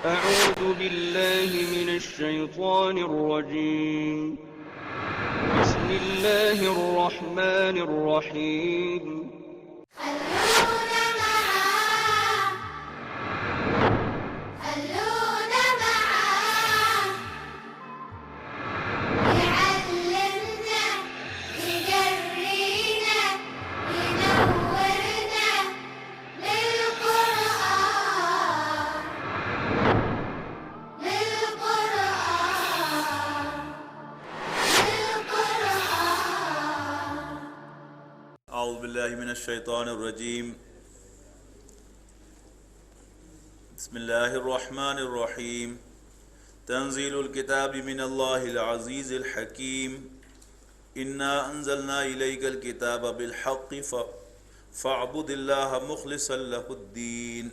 أعوذ بالله من الشيطان الرجيم. بسم الله الرحمن الرحيم. اعوذ باللہ من الشیطان الرجیم بسم اللہ الرحمن الرحیم تنزیل الکتاب من اللہ العزیز الحکیم انا انزلنا الیک الکتاب بالحق فاعبد اللہ مخلصا لہ الدین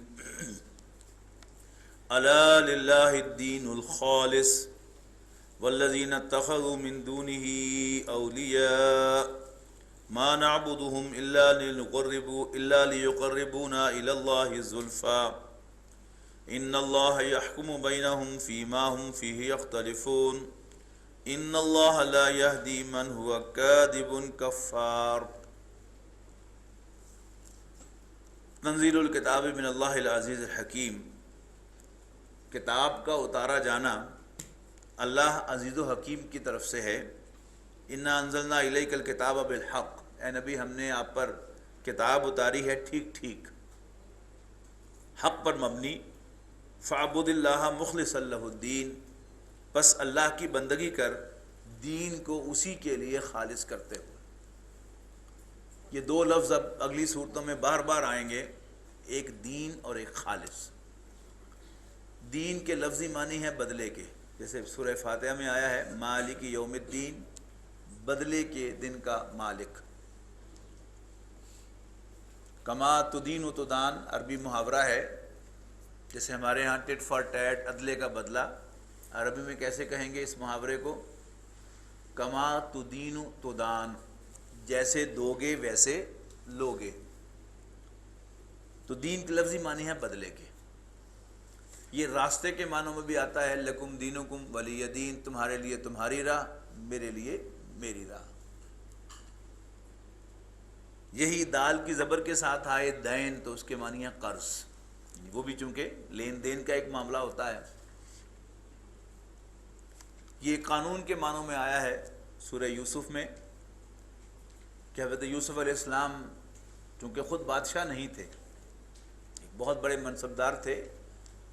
الا للہ الدین الخالص والذین اتخذوا من دونه اولیاء ما نعبدهم إلا ليقربونا إلى الله زلفى إن الله يحكم بينهم فيما هم فيه يختلفون إن الله لا يهدي من هو كاذب كفار. تنزیل الکتاب من اللہ العزیز الحکیم، کتاب کا اتارا جانا اللہ عزیز و حکیم کی طرف سے ہے. انا انزلنا الیک الکتاب بالحق، اے نبی ہم نے آپ پر کتاب اتاری ہے ٹھیک ٹھیک، حق پر مبنی. فاعبد اللہ مخلصا لہ الدین، پس اللہ کی بندگی کر دین کو اسی کے لیے خالص کرتے ہوئے. یہ دو لفظ اب اگلی صورتوں میں بار بار آئیں گے، ایک دین اور ایک خالص. دین کے لفظی معنی ہے بدلے کے، جیسے سورہ فاتحہ میں آیا ہے مالک یوم الدین، بدلے کے دن کا مالک. کما تدین و تدان عربی محاورہ ہے، جیسے ہمارے ہاں ٹٹ فار ٹیٹ، عدلے کا بدلہ. عربی میں کیسے کہیں گے اس محاورے کو؟ کما تدین و تدان، جیسے دو گے ویسے لوگے. تو دین کے لفظی معنی ہے بدلے کے. یہ راستے کے معنوں میں بھی آتا ہے، لکم دینکم ولی دین، تمہارے لیے تمہاری راہ، میرے لیے میری راہ. یہی دال کی زبر کے ساتھ آئے دین، تو اس کے معنی ہے قرض. وہ بھی چونکہ لین دین کا ایک معاملہ ہوتا ہے. یہ قانون کے معنوں میں آیا ہے سورہ یوسف میں کہ حضرت یوسف علیہ السلام چونکہ خود بادشاہ نہیں تھے، ایک بہت بڑے منصبدار تھے،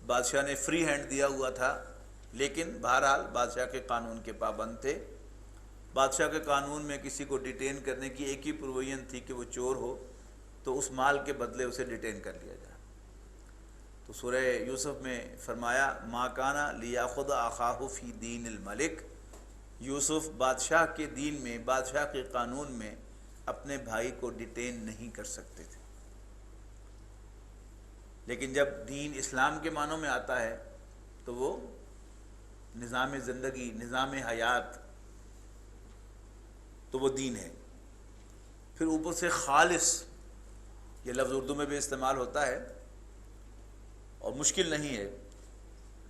بادشاہ نے فری ہینڈ دیا ہوا تھا، لیکن بہرحال بادشاہ کے قانون کے پابند تھے. بادشاہ کے قانون میں کسی کو ڈیٹین کرنے کی ایک ہی پروویژن تھی کہ وہ چور ہو تو اس مال کے بدلے اسے ڈیٹین کر لیا جائے. تو سورہ یوسف میں فرمایا ما کانا لیاخذ اخاہ فی دین الملک، یوسف بادشاہ کے دین میں، بادشاہ کے قانون میں اپنے بھائی کو ڈیٹین نہیں کر سکتے تھے. لیکن جب دین اسلام کے معنوں میں آتا ہے تو وہ نظام زندگی، نظام حیات، تو وہ دین ہے. پھر اوپر سے خالص، یہ لفظ اردو میں بھی استعمال ہوتا ہے اور مشکل نہیں ہے.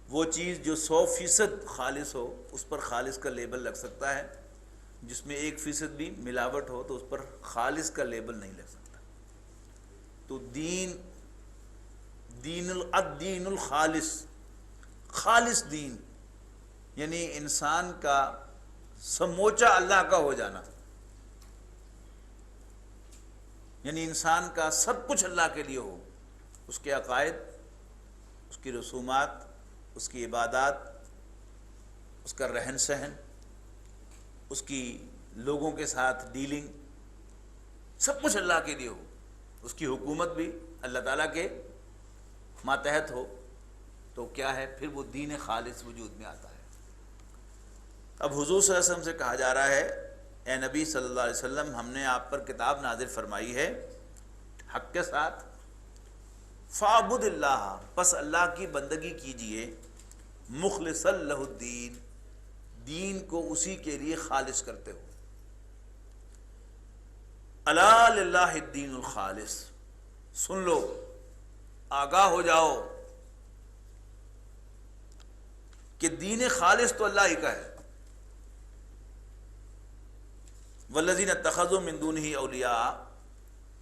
وہ چیز جو 100% خالص ہو اس پر خالص کا لیبل لگ سکتا ہے، جس میں 1% بھی ملاوٹ ہو تو اس پر خالص کا لیبل نہیں لگ سکتا. تو الدین الخالص، خالص دین یعنی انسان کا سموچا اللہ کا ہو جانا، یعنی انسان کا سب کچھ اللہ کے لیے ہو. اس کے عقائد، اس کی رسومات، اس کی عبادات، اس کا رہن سہن، اس کی لوگوں کے ساتھ ڈیلنگ، سب کچھ اللہ کے لیے ہو. اس کی حکومت بھی اللہ تعالیٰ کے ماتحت ہو. تو کیا ہے پھر وہ دین خالص وجود میں آتا ہے. اب حضور صلی اللہ علیہ وسلم سے کہا جا رہا ہے اے نبی صلی اللہ علیہ وسلم، ہم نے آپ پر کتاب نازل فرمائی ہے حق کے ساتھ. فاعبد اللہ، پس اللہ کی بندگی کیجئے، مخلصا لہ الدین، دین کو اسی کے لیے خالص کرتے ہو. الا للہ الدین الخالص، سن لو، آگاہ ہو جاؤ، کہ دین خالص تو اللہ ہی کا ہے. والذین اتخذوا من دونہ اولیاء،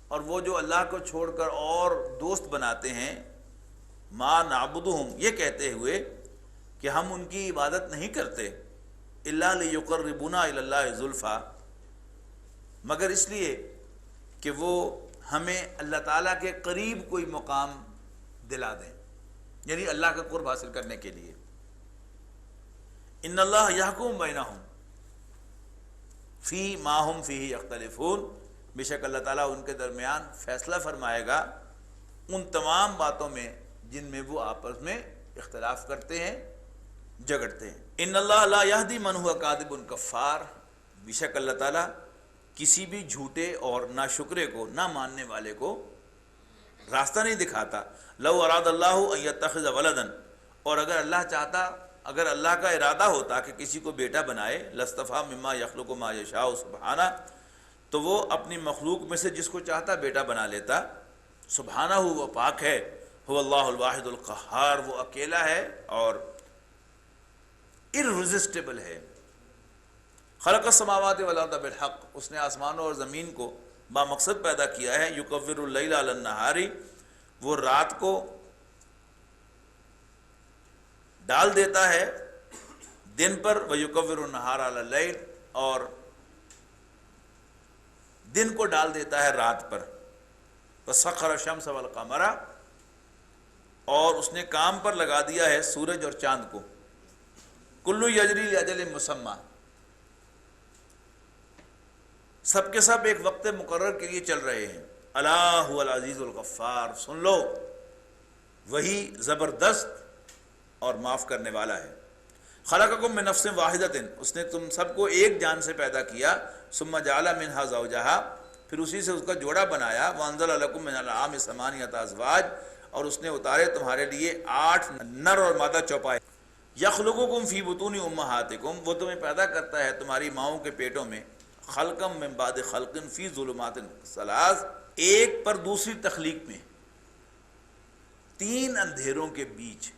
اور وہ جو اللہ کو چھوڑ کر اور دوست بناتے ہیں، ما نعبدہم، یہ کہتے ہوئے کہ ہم ان کی عبادت نہیں کرتے، الا لیقربونا الی اللہ زلفیٰ، مگر اس لیے کہ وہ ہمیں اللہ تعالیٰ کے قریب کوئی مقام دلا دیں، یعنی اللہ کا قرب حاصل کرنے کے لیے. ان اللہ یحکم بینہم فی ما ہم فیہ یختلفون، بے شک اللہ تعالیٰ ان کے درمیان فیصلہ فرمائے گا ان تمام باتوں میں جن میں وہ آپس میں اختلاف کرتے ہیں، جھگڑتے ہیں. ان اللہ لا یہدی من ہوا کاذب کفار، بے شک اللہ تعالیٰ کسی بھی جھوٹے اور ناشکرے کو، نہ ماننے والے کو راستہ نہیں دکھاتا. لو اراد اللہ ان یتخذ ولدا، اور اگر اللہ چاہتا، اگر اللہ کا ارادہ ہوتا کہ کسی کو بیٹا بنائے، لاصطفیٰ مما یخلق ما یشاء سبحانہ، تو وہ اپنی مخلوق میں سے جس کو چاہتا بیٹا بنا لیتا. سبحانہ، وہ پاک ہے. هو اللہ الواحد القہار، وہ اکیلا ہے اور irresistible ہے. خلق السماوات والارض بالحق، اس نے آسمانوں اور زمین کو بامقصد پیدا کیا ہے. یکور اللیل علی النہار، وہ رات کو ڈال دیتا ہے دن پر، ویکور النہار علی اللیل، اور دن کو ڈال دیتا ہے رات پر. وسخر الشمس والقمر، اور اس نے کام پر لگا دیا ہے سورج اور چاند کو. کل یجری لاجل مسمی، سب کے سب ایک وقت مقرر کے لیے چل رہے ہیں. الا هو العزیز الغفار، سن لو وہی زبردست اور معاف کرنے والا ہے. خلقکم من نفس واحدۃ، اس نے تم سب کو ایک جان سے پیدا کیا. ثم جعل منها زوجہا، پھر اسی سے اس کا جوڑا بنایا. وانزل لکم من الانعام ثمانیۃ ازواج، اور اس نے اتارے تمہارے لیے 8 نر اور مادہ چوپائے. یخلقکم فی بطون امہاتکم، وہ تمہیں پیدا کرتا ہے تمہاری ماؤں کے پیٹوں میں. خلقم من بعد خلق فی ظلمات ثلاث، ایک پر دوسری تخلیق میں 3 اندھیروں کے بیچ.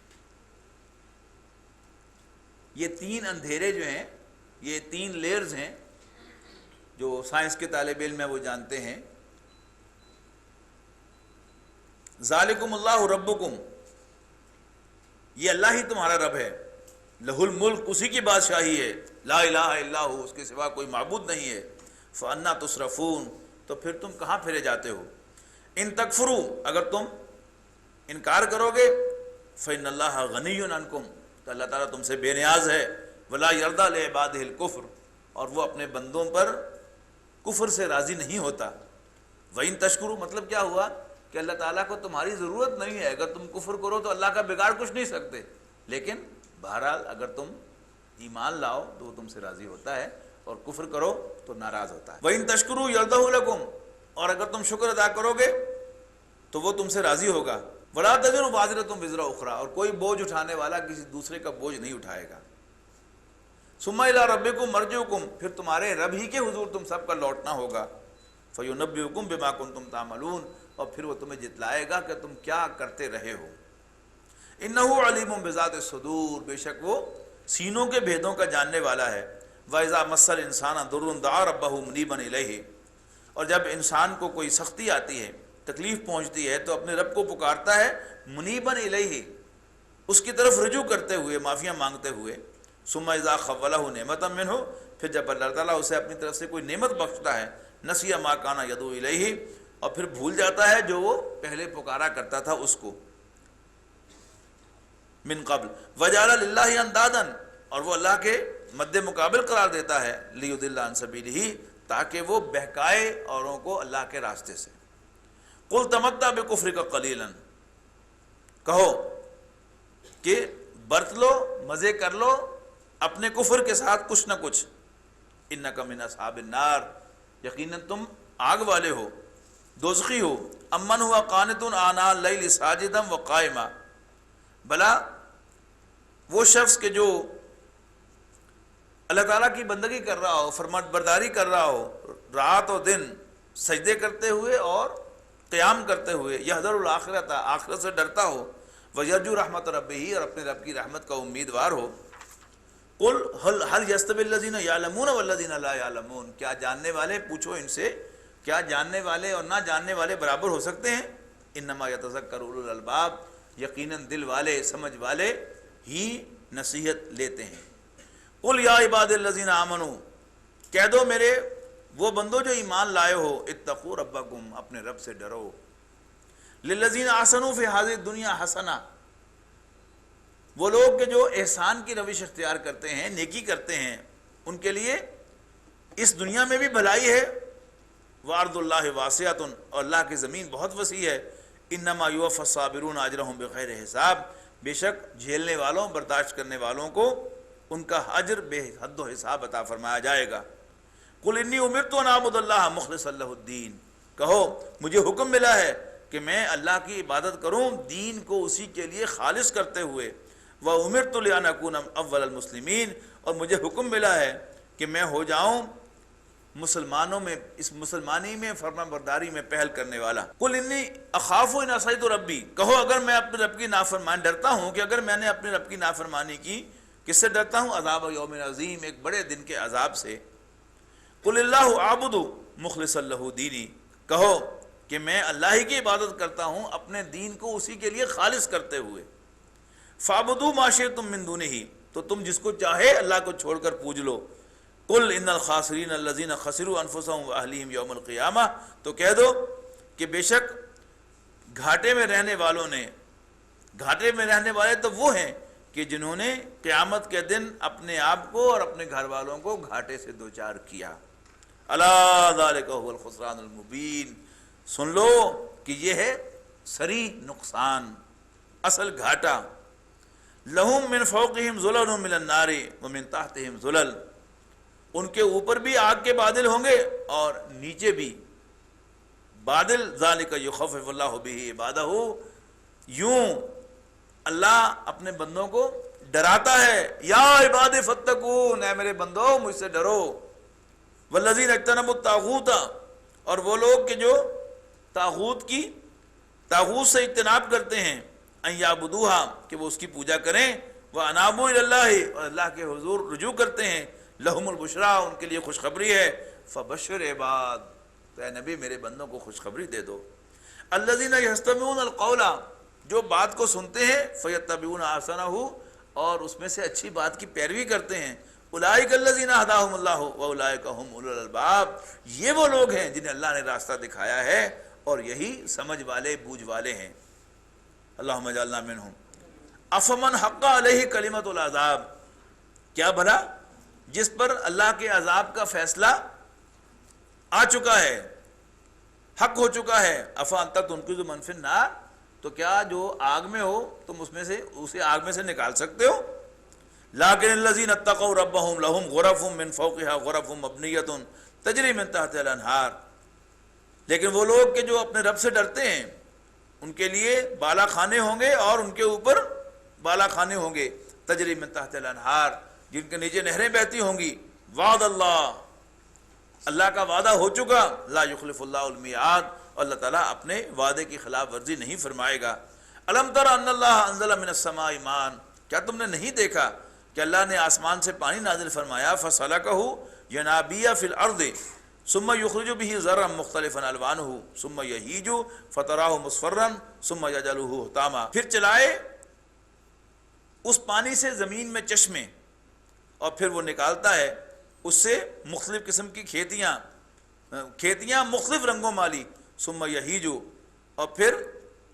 یہ 3 اندھیرے جو ہیں، یہ 3 لیئرز ہیں جو سائنس کے طالب علم ہیں وہ جانتے ہیں. ذالکم اللہ ربکم، یہ اللہ ہی تمہارا رب ہے. لہ الملک، اسی کی بادشاہی ہے. لا الہ الا ہو، اس کے سوا کوئی معبود نہیں ہے. فانا تصرفون، تو پھر تم کہاں پھرے جاتے ہو. ان تکفروا، اگر تم انکار کرو گے، فإن اللہ غنی عنکم، تو اللہ تعالیٰ تم سے بے نیاز ہے. ولا یرضی لعبادہ الکفر، اور وہ اپنے بندوں پر کفر سے راضی نہیں ہوتا. وَإِن تشکروا، مطلب کیا ہوا کہ اللہ تعالیٰ کو تمہاری ضرورت نہیں ہے. اگر تم کفر کرو تو اللہ کا بگاڑ کچھ نہیں سکتے، لیکن بہرحال اگر تم ایمان لاؤ تو وہ تم سے راضی ہوتا ہے، اور کفر کرو تو ناراض ہوتا ہے. وَإِن تشکروا یرضہ لکم، اور اگر تم شکر ادا کرو گے تو وہ تم سے راضی ہوگا. وَلَا تَزِرُ وَازِرَةٌ وِزْرَ أُخْرَىٰ، اور کوئی بوجھ اٹھانے والا کسی دوسرے کا بوجھ نہیں اٹھائے گا. ثُمَّ إِلَىٰ رَبِّكُمْ مَرْجِعُكُمْ، پھر تمہارے رب ہی کے حضور تم سب کا لوٹنا ہوگا. فَيُنَبِّئُكُم بِمَا كُنتُمْ تَعْمَلُونَ، اور پھر وہ تمہیں جتلائے گا کہ تم کیا کرتے رہے ہو. إِنَّهُ عَلِيمٌ بِذَاتِ الصُّدُورِ، بے شک وہ سینوں کے بھیدوں کا جاننے والا ہے. وَإِذَا مَسَّ الْإِنسَانَ ضُرٌّ دَعَا رَبَّهُ مُنِيبًا إِلَيْهِ، اور جب انسان کو کوئی سختی آتی ہے، تکلیف پہنچتی ہے، تو اپنے رب کو پکارتا ہے. منیباً الیہ، اس کی طرف رجوع کرتے ہوئے، معافیاں مانگتے ہوئے. ثم اذا خولہ نعمتا منہ، پھر جب اللہ تعالیٰ اسے اپنی طرف سے کوئی نعمت بخشتا ہے. نسی ما کان یدعو الیہ، اور پھر بھول جاتا ہے جو وہ پہلے پکارا کرتا تھا اس کو. من قبل وجعل للہ اندادا، اور وہ اللہ کے مد مقابل قرار دیتا ہے. لیضل عن سبیلہ، تاکہ وہ بہکائے اوروں کو اللہ کے راستے سے. قل تمتع بکفرک قلیلا، کہو کہ برت لو، مزے کر لو اپنے کفر کے ساتھ کچھ نہ کچھ. انک من اصحاب النار، یقیناً تم آگ والے ہو، دوزخی ہو. امن ہوا قانت آناء اللیل ساجدا وقائما، بلا وہ شخص کہ جو اللہ تعالیٰ کی بندگی کر رہا ہو، فرمان برداری کر رہا ہو، رات و دن سجدے کرتے ہوئے اور قیام کرتے ہوئے. یحذر الآخرۃ، آخرت سے ڈرتا ہو. ویرجو رحمت ربہ، اور اپنے رب کی رحمت کا امیدوار ہو. قل هل يستوي الذين يعلمون والذين لا يعلمون، کیا جاننے والے، پوچھو ان سے، کیا جاننے والے اور نہ جاننے والے برابر ہو سکتے ہیں؟ انما يتذکر اولو الالباب، یقیناً دل والے سمجھ والے ہی نصیحت لیتے ہیں۔ قل یا عباد الذین آمنوا، کہہ دو میرے وہ بندو جو ایمان لائے ہو، اتقوا ربکم، اپنے رب سے ڈرو، للذین احسنوا فی ہذہ الدنیا حسنہ، وہ لوگ کہ جو احسان کی روش اختیار کرتے ہیں، نیکی کرتے ہیں، ان کے لیے اس دنیا میں بھی بھلائی ہے، وارض اللہ واسعۃ، اور اللہ کی زمین بہت وسیع ہے، انما یوفی الصابرون اجرہم بغیر حساب، بے شک جھیلنے والوں، برداشت کرنے والوں کو ان کا اجر بے حد و حساب عطا فرمایا جائے گا۔ قل انی امرت ان اعبد اللہ مخلصا لہ الدین، کہو مجھے حکم ملا ہے کہ میں اللہ کی عبادت کروں دین کو اسی کے لیے خالص کرتے ہوئے، وَأُمِرْتُ لِأَنْ أَكُونَ أَوَّلَ الْمُسْلِمِينَ، اور مجھے حکم ملا ہے کہ میں ہو جاؤں مسلمانوں میں، اس مسلمانی میں، فرما برداری میں پہل کرنے والا۔ قُلْ إِنِّي أَخَافُ إِنْ عَصَيْتُ رَبِّي، کہو اگر میں اپنے رب کی نافرمانی، ڈرتا ہوں کہ اگر میں نے اپنے رب کی نافرمانی کی، کس سے ڈرتا ہوں؟ عذاب یوم عظیم، ایک بڑے دن کے عذاب سے۔ قُلِ اللَّهُ أَعْبُدُ مُخْلِصًا لَهُ دِينِي، کہو کہ میں اللہ ہی کی عبادت کرتا ہوں اپنے دین کو اسی کے لیے خالص کرتے ہوئے۔ فَعْبُدُوا مَا شِئْتُم مِّن دُونِهِ، تو تم جس کو چاہے اللہ کو چھوڑ کر پوج لو۔ قُلْ إِنَّ الْخَاسِرِينَ الَّذِينَ خَسِرُوا أَنفُسَهُمْ وَأَهْلِيهِمْ يَوْمَ الْقِيَامَةِ، تو کہہ دو کہ بے شک گھاٹے میں رہنے والوں نے، گھاٹے میں رہنے والے تو وہ ہیں کہ جنہوں نے قیامت کے دن اپنے آپ کو اور اپنے گھر والوں کو گھاٹے سے دوچار کیا۔ أَلَا ذَلِكَ هُوَ الْخُسْرَانُ الْمُبِينُ، سن لو کہ یہ ہے صریح نقصان، اصل گھاٹا۔ لہم من فوقہم ظلل من النار ومن تحتہم ظلل، ان کے اوپر بھی آگ کے بادل ہوں گے اور نیچے بھی بادل۔ ذالک یخفف اللہ بہ عبادہ، یوں اللہ اپنے بندوں کو ڈراتا ہے۔ یا عباد فاتقون، اے میرے بندو مجھ سے ڈرو۔ والذین اجتنبوا الطاغوت، اور وہ لوگ کہ جو طاغوت سے اجتناب کرتے ہیں، ان یعبدوہا، کہ وہ اس کی پوجا کریں، وانابوا الی اللہ، اور اللہ کے حضور رجوع کرتے ہیں، لہم البشریٰ، ان کے لیے خوشخبری ہے، فبشر عباد، تو اے نبی میرے بندوں کو خوشخبری دے دو۔ الذین یستمعون القول، جو بات کو سنتے ہیں، فیتبعون احسنہ، اور اس میں سے اچھی بات کی پیروی کرتے ہیں۔ اولئک الذین ہداہم اللہ واولئک ھم اولو الالباب، یہ وہ لوگ ہیں جنہیں اللہ نے راستہ دکھایا ہے اور یہی سمجھ والے، بوجھ والے ہیں۔ اللہم اجعلنا منہم۔ افمن حق علیہ کلمۃ العذاب، کیا بھلا جس پر اللہ کے عذاب کا فیصلہ آ چکا ہے، حق ہو چکا ہے، افانت تنقذ من فی النار، تو کیا جو آگ میں ہو تم اس میں سے اسے آگ میں سے نکال سکتے ہو؟ لیکن الذین اتقوا ربہم لہم غرف من فوقہا غرف مبنیۃ تجری من تحتہا الانہار، لیکن وہ لوگ کہ جو اپنے رب سے ڈرتے ہیں ان کے لیے بالا خانے ہوں گے اور ان کے اوپر بالا خانے ہوں گے، تجری من تحتہا الانہار، جن کے نیچے نہریں بہتی ہوں گی۔ وعد اللہ، اللہ کا وعدہ ہو چکا، لا یخلف اللہ المیعاد، اور اللہ تعالیٰ اپنے وعدے کی خلاف ورزی نہیں فرمائے گا۔ الم تر ان اللہ انزل من السماء ماء، کیا تم نے نہیں دیکھا کہ اللہ نے آسمان سے پانی نازل فرمایا، فسلکہ ینابیع فی الارض ثم یخرج به زرعا مختلفا الوانہ ثم یہیج فتراہ مصفرا ثم یجعلہ حطاما، پھر چلائے اس پانی سے زمین میں چشمے اور پھر وہ نکالتا ہے اس سے مختلف قسم کی کھیتیاں مختلف رنگوں والی، ثم یہیج، اور پھر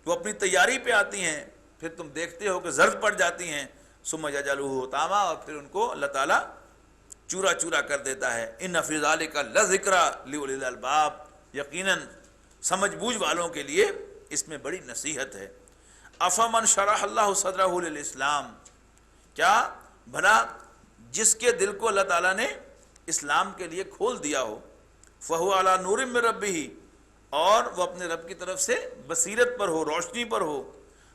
وہ اپنی تیاری پہ آتی ہیں، پھر تم دیکھتے ہو کہ زرد پڑ جاتی ہیں، ثم یجعلہ حطاما، اور پھر ان کو اللہ تعالیٰ چورا چورا کر دیتا ہے۔ ان فی ذلک لذکریٰ لاولی الالباب، یقیناً سمجھ بوجھ والوں کے لیے اس میں بڑی نصیحت ہے۔ افمن شرح اللہ صدرہ للاسلام، کیا بھلا جس کے دل کو اللہ تعالیٰ نے اسلام کے لیے کھول دیا ہو، فہو علی نور من ربہ، اور وہ اپنے رب کی طرف سے بصیرت پر ہو، روشنی پر ہو،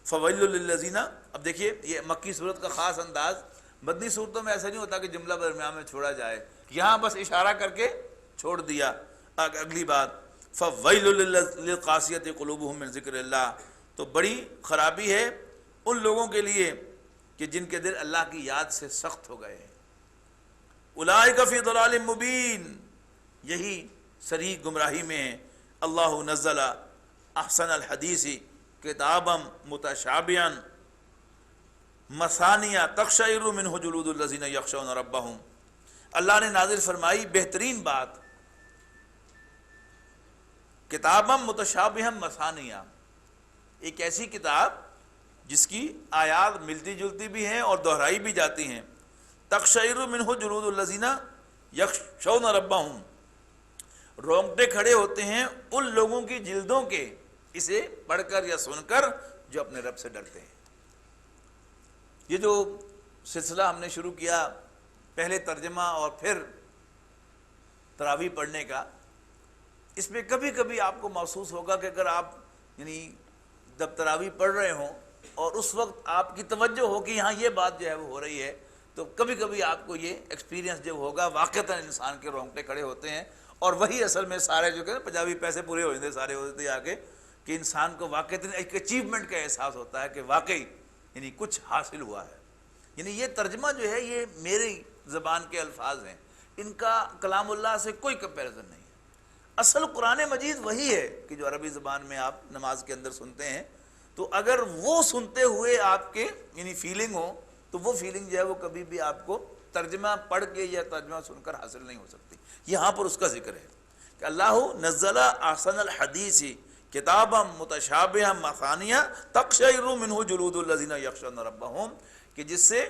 فویل للذین، اب دیکھیے یہ مکی صورت کا خاص انداز، مدنی صورتوں میں ایسا نہیں ہوتا کہ جملہ درمیان میں چھوڑا جائے، یہاں بس اشارہ کر کے چھوڑ دیا۔ اگلی بات، فویل للقاسیۃ قلوبہم من ذکر اللہ، تو بڑی خرابی ہے ان لوگوں کے لیے کہ جن کے دل اللہ کی یاد سے سخت ہو گئے ہیں۔ اولئک فی ضلال مبین، یہی صریح گمراہی میں ہیں۔ اللہ نزل احسن الحدیث کتابا متشابہا مثانیہ تقشعر منہ جلود الذین یخشون ربہم، اللہ نے نازل فرمائی بہترین بات، کتابا متشابہا مثانیہ، ایک ایسی کتاب جس کی آیات ملتی جلتی بھی ہیں اور دہرائی بھی جاتی ہیں، تقشعر منہ جلود الذین یخشون ربہم، رونگٹے کھڑے ہوتے ہیں ان لوگوں کی جلدوں کے اسے پڑھ کر یا سن کر جو اپنے رب سے ڈرتے ہیں۔ یہ جو سلسلہ ہم نے شروع کیا، پہلے ترجمہ اور پھر تراویح پڑھنے کا، اس میں کبھی کبھی آپ کو محسوس ہوگا کہ اگر آپ جب تراویح پڑھ رہے ہوں اور اس وقت آپ کی توجہ ہو کہ یہاں یہ بات جو ہے وہ ہو رہی ہے، تو کبھی کبھی آپ کو یہ ایکسپیرینس جب ہوگا واقعتاً انسان کے رونگٹے کھڑے ہوتے ہیں، اور وہی اصل میں سارے جو کہ پنجابی پیسے پورے ہو جاتے سارے ہو جاتے آگے، کہ انسان کو واقعتاً ایک اچیومنٹ کا احساس ہوتا ہے کہ واقعی کچھ حاصل ہوا ہے۔ یہ ترجمہ جو ہے یہ میری زبان کے الفاظ ہیں، ان کا کلام اللہ سے کوئی کمپیریزن نہیں ہے۔ اصل قرآن مجید وہی ہے کہ جو عربی زبان میں آپ نماز کے اندر سنتے ہیں، تو اگر وہ سنتے ہوئے آپ کے فیلنگ ہو تو وہ فیلنگ جو ہے وہ کبھی بھی آپ کو ترجمہ پڑھ کے یا ترجمہ سن کر حاصل نہیں ہو سکتی۔ یہاں پر اس کا ذکر ہے کہ اللہ نزل احسن الحدیث کتابا متشابہا مثانیہ تقشعر منہ جلود الذین یخشون ربہم، کہ جس سے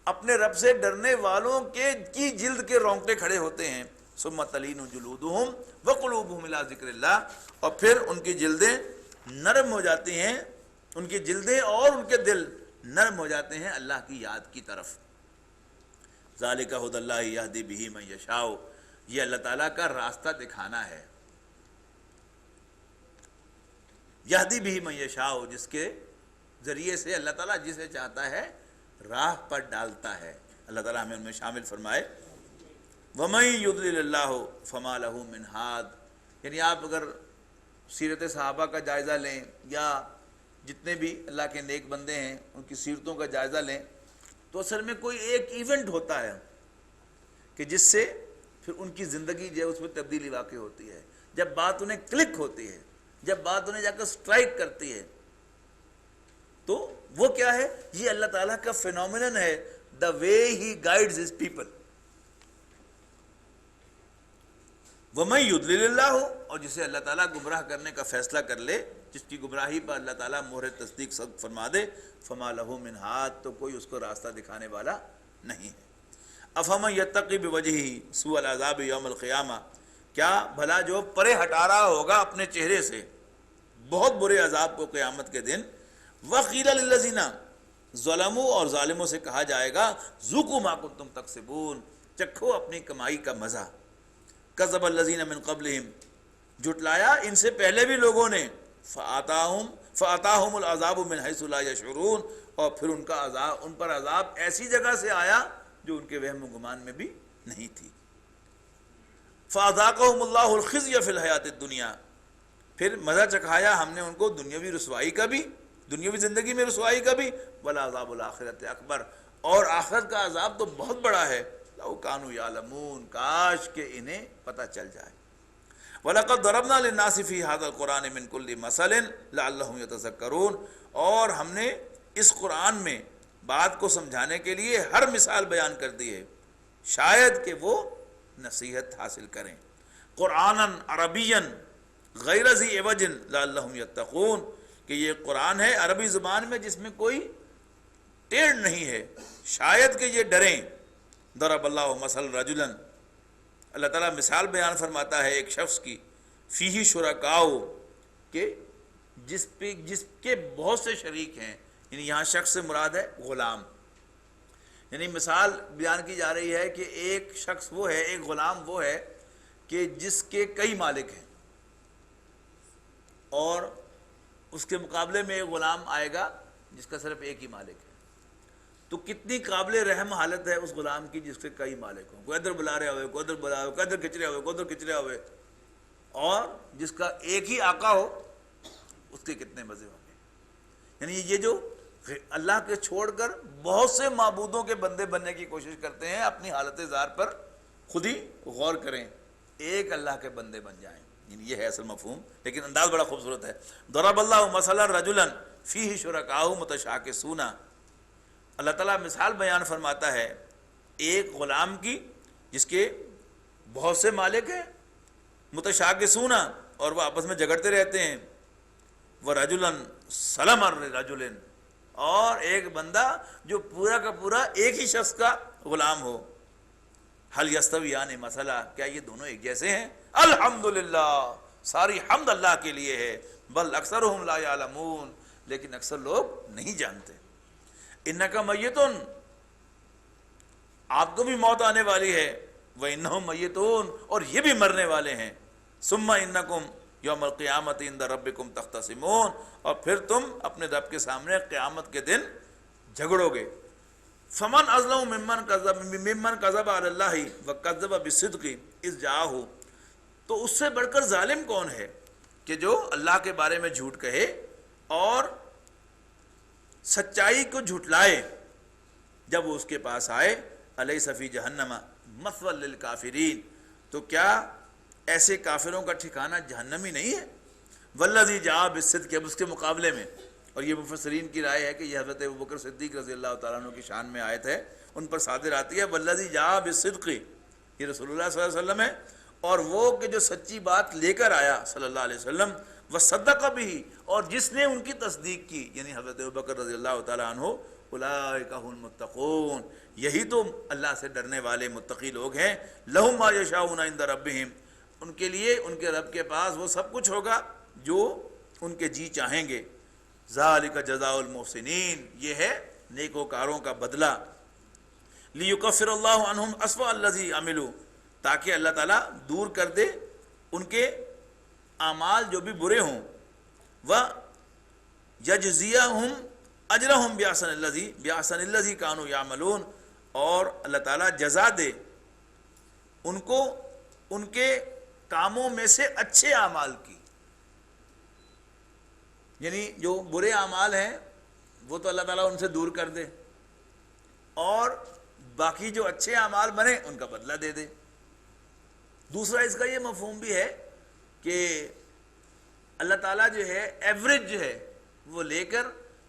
اپنے رب سے ڈرنے والوں کی جلد کے رونگٹے کھڑے ہوتے ہیں، ثم تلین جلودہم وقلوبہم الی ذکر اللہ، اور پھر ان کی جلدیں نرم ہو جاتی ہیں، ان کی جلدیں اور ان کے دل نرم ہو جاتے ہیں اللہ کی یاد کی طرف۔ ذالک ھدی اللہ یہدی بہ من یشاء، یہ اللہ تعالیٰ کا راستہ دکھانا ہے، یہدی بہ من یشاء، جس کے ذریعے سے اللہ تعالیٰ جسے چاہتا ہے راہ پر ڈالتا ہے۔ اللہ تعالیٰ ہمیں ان میں شامل فرمائے۔ وَمَن يُضْلِلِ اللَّهُ فَمَا لَهُ مِنْ ہَادٍ، آپ اگر سیرت صحابہ کا جائزہ لیں یا جتنے بھی اللہ کے نیک بندے ہیں ان کی سیرتوں کا جائزہ لیں، تو اصل میں کوئی ایک ایونٹ ہوتا ہے کہ جس سے پھر ان کی زندگی جو ہے اس میں تبدیلی واقع ہوتی ہے، جب بات انہیں کلک ہوتی ہے، جب بات انہیں جا کر سٹرائک کرتی ہے، تو وہ کیا ہے؟ یہ اللہ تعالیٰ کا فینومینن ہے، دا وے ہی گائیڈز ہز پیپل۔ وَمَن يُضْلِلِ اللَّهُ، اور جسے اللہ تعالیٰ گمراہ کرنے کا فیصلہ کر لے، جس کی گمراہی پر اللہ تعالیٰ مہر تصدیق فرما دے، فَمَا لَهُ مِنْ ہَادٍ، تو کوئی اس کو راستہ دکھانے والا نہیں ہے۔ أَفَمَن يَتَّقِي بِوَجْهِهِ سُوءَ الْعَذَابِ يَوْمَ الْقِيَامَةِ، کیا بھلا جو پرے ہٹا رہا ہوگا اپنے چہرے سے بہت برے عذاب کو قیامت کے دن، وَقِيلَ لِلَّذِينَ ظَلَمُوا، اور ظالموں سے کہا جائے گا، ذُوقُوا مَا كُنتُمْ تَكْسِبُونَ، چکھو اپنی کمائی کا مزہ۔ کذب الذین من قبلہم، جھٹلایا ان سے پہلے بھی لوگوں نے، فَأَتَاهُمُ الْعَذَابُ مِنْ حَيْثُ لَا يَشْعُرُونَ، اور پھر ان پر عذاب ایسی جگہ سے آیا جو ان کے وہم و گمان میں بھی نہیں تھی۔ فَأَذَاقَهُمُ اللَّهُ الْخِزْيَ فِي الْحَيَاةِ الدُّنْيَا، پھر مزہ چکھایا ہم نے ان کو دنیاوی رسوائی کا بھی، دنیاوی زندگی میں رسوائی کا بھی، وَالْعَذَابُ الْآخِرَةِ أَكْبَرُ، اور آخرت کا عذاب تو بہت بڑا ہے، لَوْ كَانُوا يَعْلَمُونَ، کاش کہ انہیں پتہ چل جائے۔ وَلَقَدْ ضَرَبْنَا لِلنَّاسِ فِي هَذَا الْقُرْآنِ مِنْ كُلِّ مَثَلٍ لَعَلَّهُمْ يَتَذَكَّرُونَ، اور ہم نے اس قرآن میں بات کو سمجھانے کے لیے ہر مثال بیان کر دی ہے، شاید کہ وہ نصیحت حاصل کریں۔ قرآناً عربیاً غیر ذی عوج لعلہم یتقون، کہ یہ قرآن ہے عربی زبان میں جس میں کوئی ٹیڑھ نہیں ہے، شاید کہ یہ ڈریں۔ ضرب اللہ مثل رجلا، اللہ تعالیٰ مثال بیان فرماتا ہے ایک شخص کی، فیہ شرکاؤ، کہ جس کے بہت سے شریک ہیں، یہاں شخص سے مراد ہے غلام، مثال بیان کی جا رہی ہے کہ ایک شخص وہ ہے، ایک غلام وہ ہے کہ جس کے کئی مالک ہیں، اور اس کے مقابلے میں ایک غلام آئے گا جس کا صرف ایک ہی مالک ہے، تو کتنی قابل رحم حالت ہے اس غلام کی جس کے کئی مالک ہوں، کوئی ادھر بلا رہے ہوئے، کوئی ادھر بلا ہوئے، کوئی ادھر کھچ رہے ہوئے، کوئی ادھر کھچ رہے ہوئے، اور جس کا ایک ہی آقا ہو اس کے کتنے مزے ہوں گے۔ یہ جو اللہ کے چھوڑ کر بہت سے معبودوں کے بندے بننے کی کوشش کرتے ہیں، اپنی حالت ذات پر خود ہی غور کریں، ایک اللہ کے بندے بن جائیں، یہ ہے اصل مفہوم، لیکن انداز بڑا خوبصورت ہے۔ ضرب اللہ مثلا رجلا فیہ شرکاء متشاکسون، اللہ تعالیٰ مثال بیان فرماتا ہے ایک غلام کی جس کے بہت سے مالک ہیں، متشاکسون، اور وہ آپس میں جھگڑتے رہتے ہیں، وَرَجُلًا سَلَمَ الرَّجُلٍ، اور ایک بندہ جو پورا کا پورا ایک ہی شخص کا غلام ہو، حل یستویان مثلا، کیا یہ دونوں ایک جیسے ہیں؟ الحمدللہ، ساری حمد اللہ کے لیے ہے، بل اکثرہم لا یعلمون، لیکن اکثر لوگ نہیں جانتے۔ انکا میتون، آپ کو بھی موت آنے والی ہے، وانہم میتون، اور یہ بھی مرنے والے ہیں، ثم انکم یوم القیامت عند ربکم تختصمون، اور پھر تم اپنے رب کے سامنے قیامت کے دن جھگڑو گے۔ فمن اظلم ممن کذب علی اللہ وکذب بالصدق اذ جاءہ، تو اس سے بڑھ کر ظالم کون ہے کہ جو اللہ کے بارے میں جھوٹ کہے اور سچائی کو جھٹلائے جب وہ اس کے پاس آئے۔ الیس فی جہنم مثوی للکافرین، تو کیا ایسے کافروں کا ٹھکانہ جہنم ہی نہیں ہے؟ والذی جاء بالصدق، اب اس کے مقابلے میں، اور یہ مفسرین کی رائے ہے کہ یہ حضرت ابوبکر صدیق رضی اللہ تعالیٰ عنہ کی شان میں آیت ہے، ان پر صادر آتی ہے، والذی جاء بالصدق، یہ رسول اللہ صلی اللہ علیہ وسلم ہے، اور وہ کہ جو سچی بات لے کر آیا صلی اللہ علیہ وسلم، وصدق بہ، اور جس نے ان کی تصدیق کی، یعنی حضرت ابوبکر رضی اللہ تعالیٰ عنہ، اولئک هم المتقون، یہی تو اللہ سے ڈرنے والے متقی لوگ ہیں۔ لہم ما یشاؤون عند ربہم، ان کے لیے ان کے رب کے پاس وہ سب کچھ ہوگا جو ان کے جی چاہیں گے۔ ذالک جزاء المحسنین، یہ ہے نیکوکاروں کا بدلہ۔ لیکفر اللہ عنہم اسوأ الذی عملوا، تاکہ اللہ تعالیٰ دور کر دے ان کے اعمال جو بھی برے ہوں، وَيَجْزِيَهُمْ أَجْرَهُمْ بِأَحْسَنِ الَّذِي كَانُوا يَعْمَلُونَ، اور اللہ تعالیٰ جزا دے ان کو ان کے کاموں میں سے اچھے اعمال کی، یعنی جو برے اعمال ہیں وہ تو اللہ تعالیٰ ان سے دور کر دے، اور باقی جو اچھے اعمال بنے ان کا بدلہ دے دے۔ دوسرا اس کا یہ مفہوم بھی ہے کہ اللہ تعالیٰ جو ہے ایوریج جو ہے وہ لے کر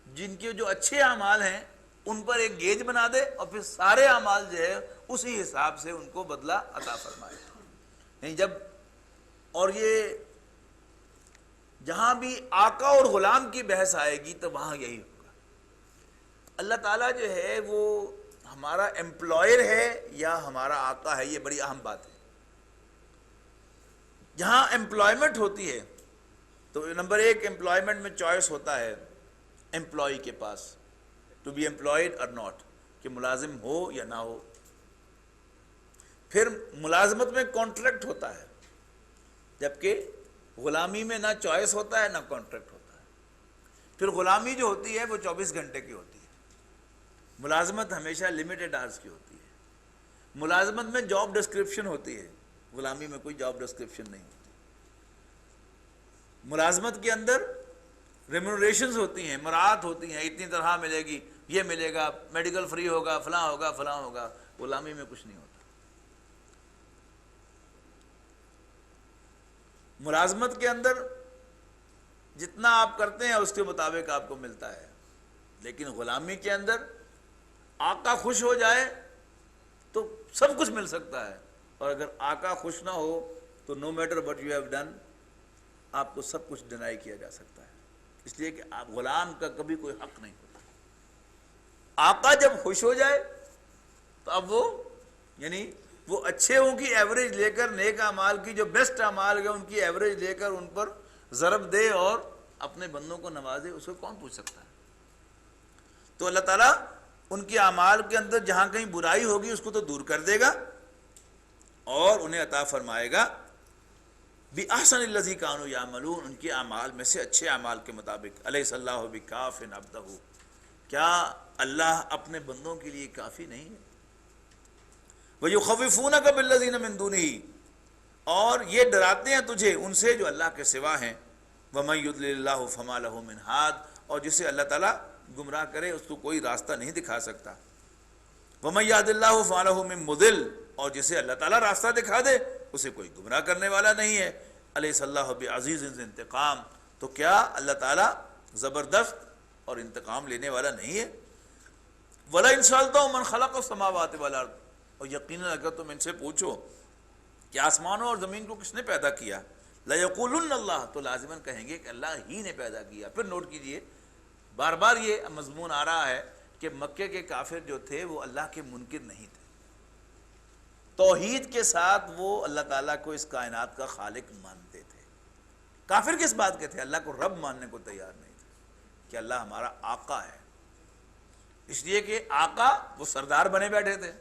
جن کے جو اچھے اعمال ہیں ان پر ایک گیج بنا دے، اور پھر سارے اعمال جو ہے اسی حساب سے ان کو بدلہ عطا فرمائے۔ نہیں جب، اور یہ جہاں بھی آقا اور غلام کی بحث آئے گی تو وہاں یہی ہوگا۔ اللہ تعالیٰ جو ہے وہ ہمارا امپلائر ہے یا ہمارا آقا ہے، یہ بڑی اہم بات ہے۔ جہاں امپلائمنٹ ہوتی ہے تو نمبر ایک، امپلائمنٹ میں چوائس ہوتا ہے امپلائی کے پاس، ٹو بی امپلائڈ اور ناٹ، کہ ملازم ہو یا نہ ہو۔ پھر ملازمت میں کانٹریکٹ ہوتا ہے، جبکہ غلامی میں نہ چوائس ہوتا ہے نہ کانٹریکٹ ہوتا ہے۔ پھر غلامی جو ہوتی ہے وہ 24 گھنٹے کی ہوتی ہے، ملازمت ہمیشہ لمیٹڈ آرز کی ہوتی ہے۔ ملازمت میں جاب ڈسکرپشن ہوتی ہے، غلامی میں کوئی جاب ڈسکرپشن نہیں ہوتی۔ ملازمت کے اندر ریمونریشنز ہوتی ہیں، مراعات ہوتی ہیں، اتنی طرح ملے گی، یہ ملے گا، میڈیکل فری ہوگا، فلاں ہوگا فلاں ہوگا۔ غلامی میں کچھ نہیں ہوتا۔ ملازمت کے اندر جتنا آپ کرتے ہیں اس کے مطابق آپ کو ملتا ہے، لیکن غلامی کے اندر آقا خوش ہو جائے تو سب کچھ مل سکتا ہے، اور اگر آقا خوش نہ ہو تو no matter what you have done, آپ کو سب کچھ ڈینائی کیا جا سکتا ہے، اس لیے کہ آپ غلام کا کبھی کوئی حق نہیں ہوتا۔ آقا جب خوش ہو جائے تو اب وہ، یعنی وہ اچھے ان کی ایوریج لے کر، نیک اعمال کی جو بیسٹ اعمال ہیں ان کی ایوریج لے کر ان پر ضرب دے اور اپنے بندوں کو نوازے، اس کو کون پوچھ سکتا ہے؟ تو اللہ تعالیٰ ان کے اعمال کے اندر جہاں کہیں برائی ہوگی اس کو تو دور کر دے گا اور انہیں عطا فرمائے گا بِأَحْسَنِ الَّذِي كَانُوا يَعْمَلُونَ، ان کے اعمال میں سے اچھے اعمال کے مطابق۔ أَلَيْسَ اللَّهُ بِكَافٍ عَبْدَهُ، کیا اللہ اپنے بندوں کے لیے کافی نہیں ہے؟ وَيُخَوِّفُونَكَ بِالَّذِينَ مِن دُونِهِ، اور یہ ڈراتے ہیں تجھے ان سے جو اللہ کے سوا ہیں۔ وَمَن يُضْلِلِ اللَّهُ فَمَا لَهُ مِنْ هَادٍ، اور جسے اللہ تعالیٰ گمراہ کرے اس کو کوئی راستہ نہیں دکھا سکتا۔ وَمَن يَهْدِ اللَّهُ فَمَا لَهُ مِن مُضِلٍّ، اور جسے اللہ تعالیٰ راستہ دکھا دے اسے کوئی گمراہ کرنے والا نہیں ہے۔ أَلَيْسَ اللَّهُ بِعَزِيزٍ ذِي انتقام، تو کیا اللہ تعالیٰ زبردست اور انتقام لینے والا نہیں ہے؟ وَلَئِن سَأَلْتَهُم مَّن خَلَقَ السَّمَاوَاتِ وَالْأَرْضَ، اور یقیناً اگر تم ان سے پوچھو کہ آسمانوں اور زمین کو کس نے پیدا کیا، لَيَقُولُنَّ اللَّهُ، تو لازماً کہیں گے کہ اللہ ہی نے پیدا کیا۔ پھر نوٹ کیجئے بار بار یہ مضمون آ رہا ہے کہ مکے کے کافر جو تھے وہ اللہ کے منکر نہیں تھے، توحید کے ساتھ وہ اللہ تعالیٰ کو اس کائنات کا خالق مانتے تھے۔ کافر کس بات کے تھے؟ اللہ کو رب ماننے کو تیار نہیں تھے کہ اللہ ہمارا آقا ہے، اس لیے کہ آقا وہ سردار بنے بیٹھے تھے،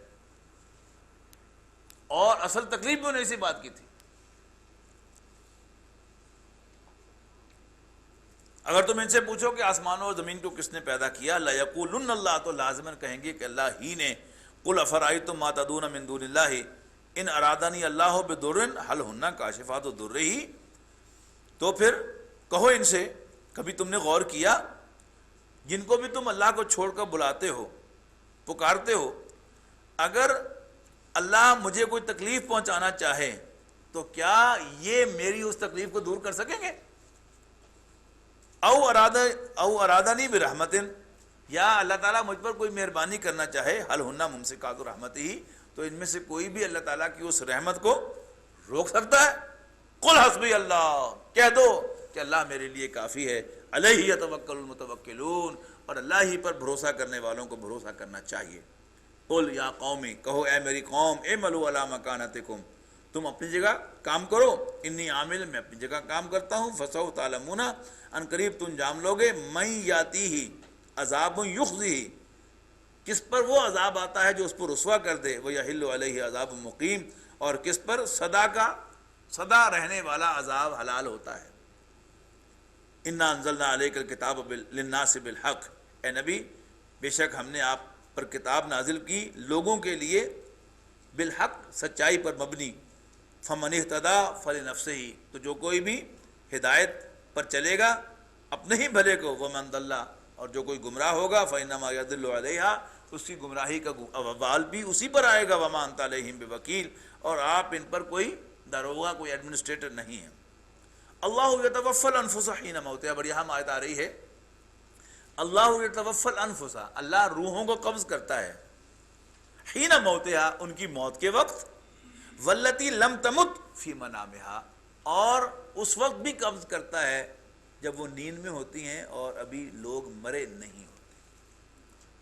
اور اصل تکلیف بھی انہیں اسی بات کی تھی۔ اگر تم ان سے پوچھو کہ آسمانوں اور زمین کو کس نے پیدا کیا، لَيَقُولُنَّ اللَّهُ، تو لازماً کہیں گے کہ اللہ ہی نے۔ قُلْ أَفَرَأَيْتُم مَّا تَدْعُونَ مِن دُونِ اللَّهِ إِنْ أَرَادَنِيَ اللَّهُ بِضُرٍّ هَلْ هُنَّ كَاشِفَاتُ ضُرِّهِ، تو پھر کہو ان سے، کبھی تم نے غور کیا جن کو بھی تم اللہ کو چھوڑ کر بلاتے ہو، پکارتے ہو، اگر اللہ مجھے کوئی تکلیف پہنچانا چاہے تو کیا یہ میری اس تکلیف کو دور کر سکیں گے؟ او ارادانی برحمتن، یا اللہ تعالیٰ مجھ پر کوئی مہربانی کرنا چاہے، حل ہنہ ممسکات رحمتہ، تو ان میں سے کوئی بھی اللہ تعالیٰ کی اس رحمت کو روک سکتا ہے؟ قل حسبی اللہ، کہہ دو کہ اللہ میرے لیے کافی ہے، علیہ یتوکل المتوکلون، اور اللہ ہی پر بھروسہ کرنے والوں کو بھروسہ کرنا چاہیے۔ قل یا قومی، کہو اے میری قوم، اعملوا علی مکانتکم، تم اپنی جگہ کام کرو، انی عامل، میں اپنی جگہ کام کرتا ہوں، فسوف تعلمون، ان قریب تم جان لوگے، من یاتیہ عذاب یخزیہ، کس پر وہ عذاب آتا ہے جو اس پر رسوا کر دے، ویحل علیہ عذاب مقیم، اور کس پر سدا رہنے والا عذاب حلال ہوتا ہے۔ انا انزلنا علیک الکتاب للناس بالحق، اے نبی بے شک ہم نے آپ پر کتاب نازل کی لوگوں کے لیے، بالحق سچائی پر مبنی، فمن اہتدی فلنفسہ، تو جو کوئی بھی ہدایت پر چلے گا اپنے ہی بھلے کو، ومن ضل، اور جو کوئی گمراہ ہوگا فانما یضل علیہا، اس کی گمراہی کا وبال بھی اسی پر آئے گا، وما انت علیہم بوکیل، اور آپ ان پر کوئی داروغہ، کوئی ایڈمنسٹریٹر نہیں ہے۔ اللہ یتوفی الانفس حین موتہا، بڑی اہم آیت آ رہی ہے، اللہ یتوفی الانفس، اللہ روحوں کو قبض کرتا ہے، حین موتہا، ان کی موت کے وقت، والتی لم تمت فی منامہا، اور اس وقت بھی قبض کرتا ہے جب وہ نیند میں ہوتی ہیں اور ابھی لوگ مرے نہیں ہوتے۔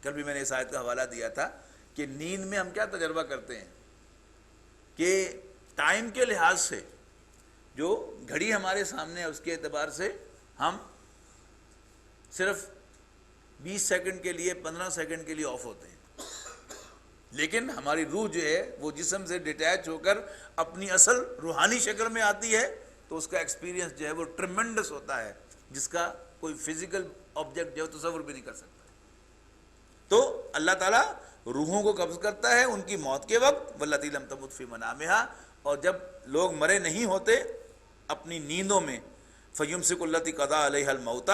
کل بھی میں نے اس آیت کا حوالہ دیا تھا کہ نیند میں ہم کیا تجربہ کرتے ہیں کہ ٹائم کے لحاظ سے جو گھڑی ہمارے سامنے ہے اس کے اعتبار سے ہم صرف 20 سیکنڈ کے لیے، 15 سیکنڈ کے لیے آف ہوتے ہیں، لیکن ہماری روح جو ہے وہ جسم سے ڈیٹیچ ہو کر اپنی اصل روحانی شکل میں آتی ہے، تو اس کا ایکسپیرینس جو ہے وہ ٹریمنڈس ہوتا ہے، جس کا کوئی فزیکل آبجیکٹ جو ہے تصور بھی نہیں کر سکتا۔ تو اللہ تعالیٰ روحوں کو قبض کرتا ہے ان کی موت کے وقت، واللتی لم تمت فی منامہا، اور جب لوگ مرے نہیں ہوتے اپنی نیندوں میں، فیمسک التی قضا علیہ الموت،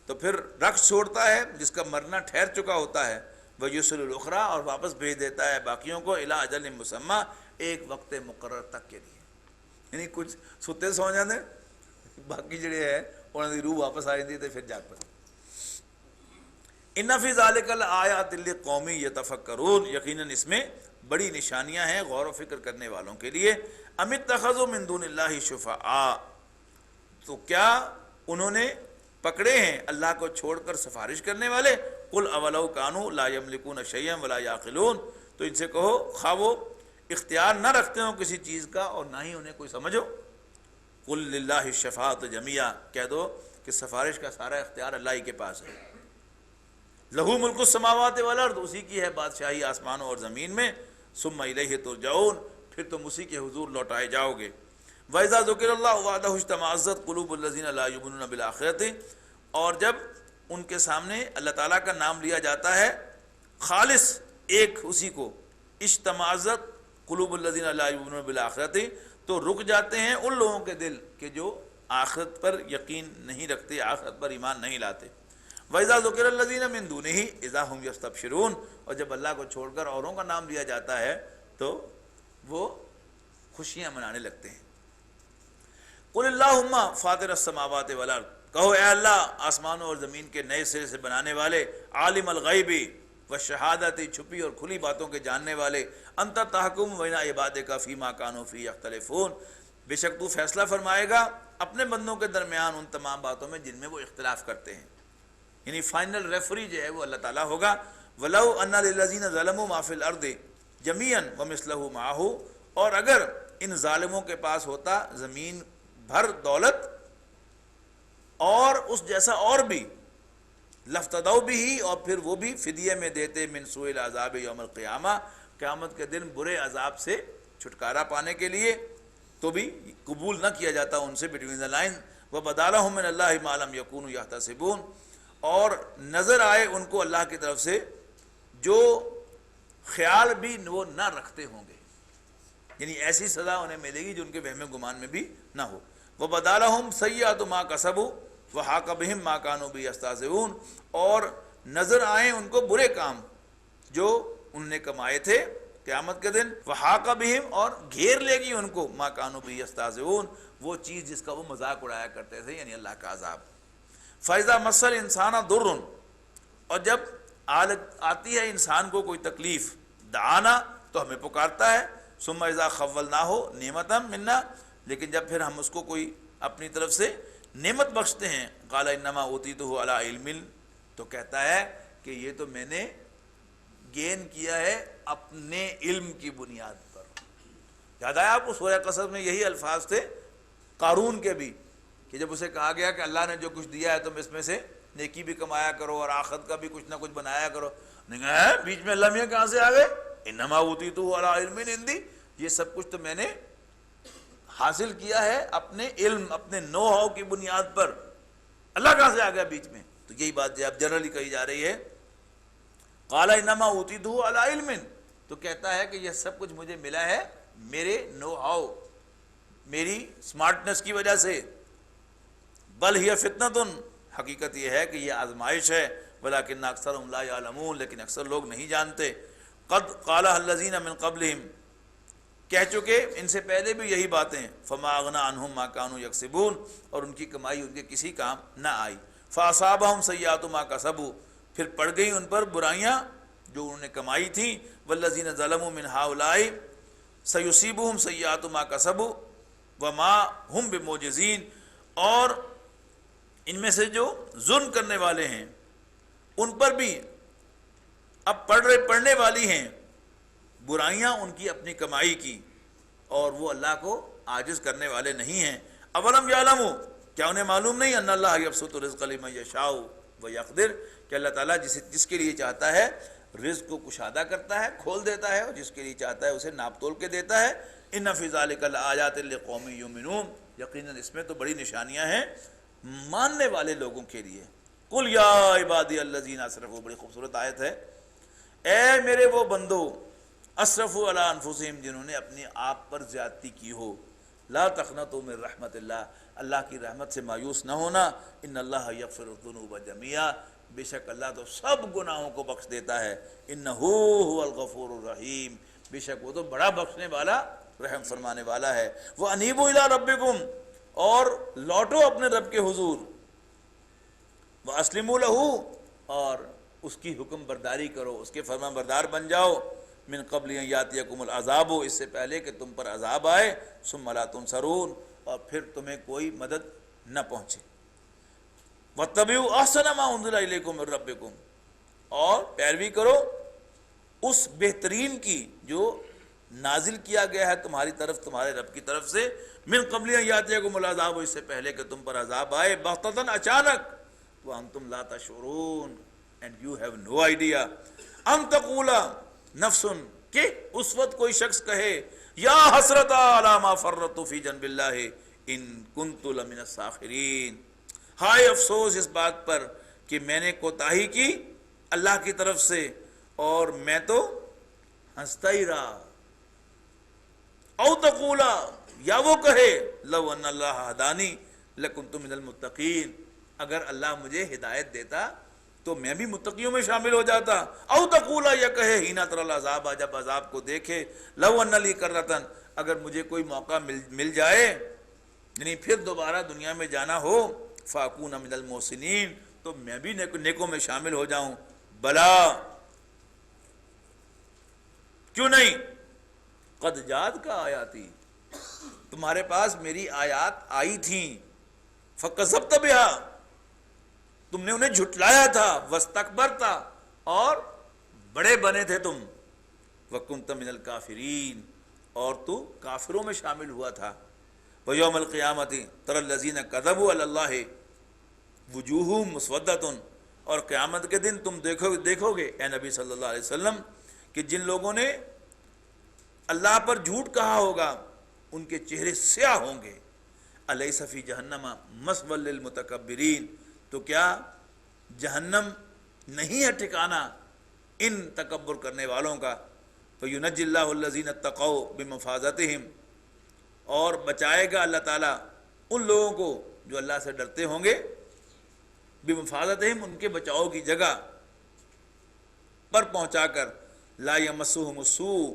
تو پھر رکھ چھوڑتا ہے جس کا مرنا ٹھہر چکا ہوتا ہے، ویرسل الاخری، اور واپس بھیج دیتا ہے باقیوں کو، الی اجل مسمی، ایک وقت مقرر تک کے لیے، یعنی کچھ ستے سو جاندے، باقی جڑے ہے انہوں کی روح واپس آ جاتی ہے تو پھر جاگ پڑتے۔ ان فی ذلک لآیات لقوم یتفکرون، یقیناً اس میں بڑی نشانیاں ہیں غور و فکر کرنے والوں کے لیے۔ ام اتخذوا من دون اللہ شفعاء، تو کیا انہوں نے پکڑے ہیں اللہ کو چھوڑ کر سفارش کرنے والے؟ قل اولو کانوا لا یملکون شیئا ولا یعقلون، تو ان سے کہو خواہ وہ اختیار نہ رکھتے ہوں کسی چیز کا اور نہ ہی انہیں کوئی سمجھو۔ قل للہ الشفاعۃ جمیعا، کہہ دو کہ سفارش کا سارا اختیار اللہ ہی کے پاس ہے۔ لہو ملک السماوات والارض، اسی کی ہے بادشاہی آسمانوں اور زمین میں، ثم الیہ ترجعون، پھر تم اسی کے حضور لوٹائے جاؤ گے۔ وَإِذَا ذُكِرَ اللَّهُ وَحْدَهُ اشْتَمَأَزَّتْ قُلُوبُ الَّذِينَ لَا يُؤْمِنُونَ بِالْآخِرَةِ، اور جب ان کے سامنے اللہ تعالیٰ کا نام لیا جاتا ہے خالص ایک اسی کو، اشتمأزت قلوب الذین لا یؤمنون بالآخرۃ، تو رک جاتے ہیں ان لوگوں کے دل کہ جو آخرت پر یقین نہیں رکھتے، آخرت پر ایمان نہیں لاتے۔ وَإِذَا ذُكِرَ الَّذِينَ مِن دُونِهِ إِذَا هُمْ يَسْتَبْشِرُونَ، اور جب اللہ کو چھوڑ کر اوروں کا نام لیا جاتا ہے تو وہ خوشیاں منانے لگتے ہیں۔ قُلِ اللَّهُمَّ فَاطِرَ السَّمَاوَاتِ وَالْأَرْضِ، کہو اے اللہ آسمانوں اور زمین کے نئے سرے سے بنانے والے، عالم الغیبی والشہادت، چھپی اور کھلی باتوں کے جاننے والے، انت تحکم بین عبادک فیما کانوا فیہ یختلفون، بے شک تو فیصلہ فرمائے گا اپنے بندوں کے درمیان ان تمام باتوں میں جن میں وہ اختلاف کرتے ہیں، یعنی فائنل ریفری جو ہے وہ اللہ تعالیٰ ہوگا۔ وَلَوْ أَنَّ لِلَّذِينَ ظَلَمُوا مَا فِي الْأَرْضِ جَمِيعًا وَمِثْلَهُ مَعَهُ، اور اگر ان ظالموں کے پاس ہوتا زمین بھر دولت اور اس جیسا اور بھی، لَافْتَدَوْا بِهِ، اور پھر وہ بھی فدیے میں دیتے، مِن سُوءِ الْعَذَابِ یوم القیامہ، قیامت کے دن برے عذاب سے چھٹکارا پانے کے لیے، تو بھی قبول نہ کیا جاتا ان سے بٹوین دا لائن۔ وَبَدَا لَهُم مِّنَ اللَّهِ مَا لَمْ يَكُونُوا يَحْتَسِبُونَ، اور نظر آئے ان کو اللہ کی طرف سے جو خیال بھی وہ نہ رکھتے ہوں گے، یعنی ایسی سزا انہیں ملے گی جو ان کے وہم گمان میں بھی نہ ہو۔ وَبَدَا لَهُمْ سَيِّئَاتُ مَا كَسَبُوا وَحَاقَ بِهِم مَّا كَانُوا بِهِ يَسْتَهْزِئُونَ، اور نظر آئیں ان کو برے کام جو انہوں نے کمائے تھے قیامت کے دن، وحاق بہم، اور گھیر لے گی ان کو، ما کانوا بہ یستہزئون، وہ چیز جس کا وہ مذاق اڑایا کرتے تھے، یعنی اللہ کا عذاب۔ فَإِذَا مَسَّ الْإِنسَانَ ضُرٌّ، اور جب آتی ہے انسان کو کوئی تکلیف، دعانا، تو ہمیں پکارتا ہے، ثم اذا خولناہ نعمتا منا، لیکن جب پھر ہم اس کو کوئی اپنی طرف سے نعمت بخشتے ہیں، قال انما اوتیتہ علی علم، تو کہتا ہے کہ یہ تو میں نے گین کیا ہے اپنے علم کی بنیاد پر۔ یاد آیا آپ کو سورہ قصص میں یہی الفاظ تھے قارون کے بھی، کہ جب اسے کہا گیا کہ اللہ نے جو کچھ دیا ہے تم اس میں سے نیکی بھی کمایا کرو اور آخرت کا بھی کچھ نہ کچھ بنایا کرو، نہیں کہا بیچ میں اللہ میاں کہاں سے آ گئے، انما اوتیتہ علی علم عندی، یہ سب کچھ تو میں نے حاصل کیا ہے اپنے علم، اپنے نو ہاؤ کی بنیاد پر، اللہ کہاں سے آ گیا بیچ میں۔ تو یہی بات جو اب جنرلی کہی جا رہی ہے، قال انما اوتیتہ علی علم، تو کہتا ہے کہ یہ سب کچھ مجھے ملا ہے میرے نو ہاؤ، میری سمارٹنس کی وجہ سے۔ بل ہی فتنۃ، حقیقت یہ ہے کہ یہ آزمائش ہے، ولکن اکثرهم لا یعلمون، لیکن اکثر لوگ نہیں جانتے۔ قد قالها الذین من قبلہم، کہہ چکے ان سے پہلے بھی یہی باتیں، فما اغنی عنہم ما کانوا یکسبون، اور ان کی کمائی ان کے کسی کام نہ آئی۔ فاصابہم سیئات ما کسبوا، پھر پڑ گئی ان پر برائیاں جو انہوں نے کمائی تھیں، والذین ظلموا من ہؤلاء سیصیبہم سیئات ما کسبوا وما ہم بمعجزین، اور ان میں سے جو ظلم کرنے والے ہیں ان پر بھی اب پڑھنے والی ہیں برائیاں ان کی اپنی کمائی کی، اور وہ اللہ کو عاجز کرنے والے نہیں ہیں۔ اولم یعلموا، کیا انہیں معلوم نہیں، ان اللہ یبسط الرزق لمن یشاء ویقدر، کہ اللہ تعالیٰ جس کے لیے چاہتا ہے رزق کو کشادہ کرتا ہے، کھول دیتا ہے، اور جس کے لیے چاہتا ہے اسے ناپ تول کے دیتا ہے۔ ان فی ذلک لآیات لقوم یؤمنون، یقیناً اس میں تو بڑی نشانیاں ہیں ماننے والے لوگوں کے لیے۔ قل یا عبادی الذین اسرفوا، بڑی خوبصورت آیت ہے، اے میرے وہ بندو، اسرفوا علی انفسہم، جنہوں نے اپنے آپ پر زیادتی کی ہو، لا تقنطوا من رحمت اللہ، اللہ کی رحمت سے مایوس نہ ہونا، ان اللہ یغفر الذنوب جميعا، بے شک اللہ تو سب گناہوں کو بخش دیتا ہے، انہ هو الغفور الرحیم، بے شک وہ تو بڑا بخشنے والا رحم فرمانے والا ہے۔ وانیبوا الی ربکم، اور لوٹو اپنے رب کے حضور، واسلموا لہ، اور اس کی حکم برداری کرو، اس کے فرمان بردار بن جاؤ، من قبل ان یاتیکم العذاب، اس سے پہلے کہ تم پر عذاب آئے، ثم لا تنصرون، اور پھر تمہیں کوئی مدد نہ پہنچے۔ واتبعوا احسن ما انزل الیکم من ربکم، اور پیروی کرو اس بہترین کی جو نازل کیا گیا ہے تمہاری طرف، تمہارے رب کی طرف سے، من قبل ان یاتیکم العذاب، اس سے پہلے کہ تم پر عذاب آئے، بغتۃ، اچانک، وانتم لا تشعرون، and you have no idea، ان تقول نفس، کہ اس وقت کوئی شخص کہے، یا حسرت علی ما فرطت فی جنب اللہ ان کنت لمن الساخرین، ہائے افسوس اس بات پر کہ میں نے کوتاہی کی اللہ کی طرف سے اور میں تو ہنستا ہی رہا۔ او تقولا، یا وہ کہے، لو ان اللہ ہدانی لکنت من المتقین، اگر اللہ مجھے ہدایت دیتا تو میں بھی متقیوں میں شامل ہو جاتا. او تقولا، یا کہے ہینا تر العذاب، جب عذاب کو دیکھے، لو ان لی کرتن، اگر مجھے کوئی موقع مل جائے، یعنی پھر دوبارہ دنیا میں جانا ہو، فاکون من المحسنین، تو میں بھی نیکوں میں شامل ہو جاؤں. بلا، کیوں نہیں؟ قد جات کا آیاتی، تمہارے پاس میری آیات آئی تھیں، فکذبت بہا، تم نے انہیں جھٹلایا تھا، واستکبرت، اور بڑے بنے تھے تم، وکنت من الکافرین، اور تو کافروں میں شامل ہوا تھا. ویوم القیامت تری الذین کذبوا علی اللہ وجوہہم مسودۃ، اور قیامت کے دن تم دیکھو گے اے نبی صلی اللہ علیہ وسلم کہ جن لوگوں نے اللہ پر جھوٹ کہا ہوگا ان کے چہرے سیاہ ہوں گے. الیس فی جہنم مثوی للمتکبرین، تو کیا جہنم نہیں ہے ٹھکانہ ان تکبر کرنے والوں کا. فینجی اللہ الذین اتقوا بمفازتہم، اور بچائے گا اللہ تعالیٰ ان لوگوں کو جو اللہ سے ڈرتے ہوں گے، بمفازتہم، ان کے بچاؤ کی جگہ پر پہنچا کر، لا یمسہم السوء،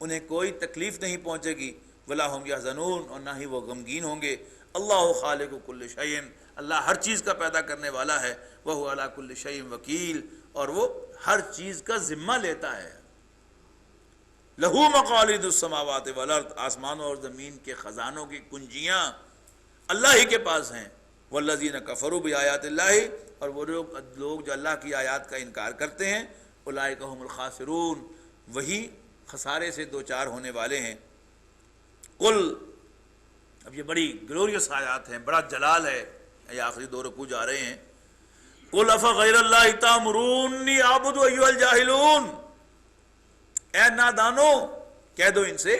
انہیں کوئی تکلیف نہیں پہنچے گی، ولا ہم یحزنون، اور نہ ہی وہ غمگین ہوں گے. اللہ خالق کل شیء، اللہ ہر چیز کا پیدا کرنے والا ہے. وہو علی کل شیء وکیل، اور وہ ہر چیز کا ذمہ لیتا ہے. لہو مقالید السماوات والارض، آسمانوں اور زمین کے خزانوں کی کنجیاں اللہ ہی کے پاس ہیں. والذین کفروا بآیات اللہ، اور وہ لوگ جو اللہ کی آیات کا انکار کرتے ہیں، اولئک هم الخاسرون، وہی خسارے سے دوچار ہونے والے ہیں. قل، اب یہ بڑی گلوریس آیات ہیں، بڑا جلال ہے، یہ آخری 2 رکوع جا رہے ہیں. قل افغیر اللہ تأمرونی اعبد ایھا الجاہلون، اے نادانو، کہہ دو ان سے،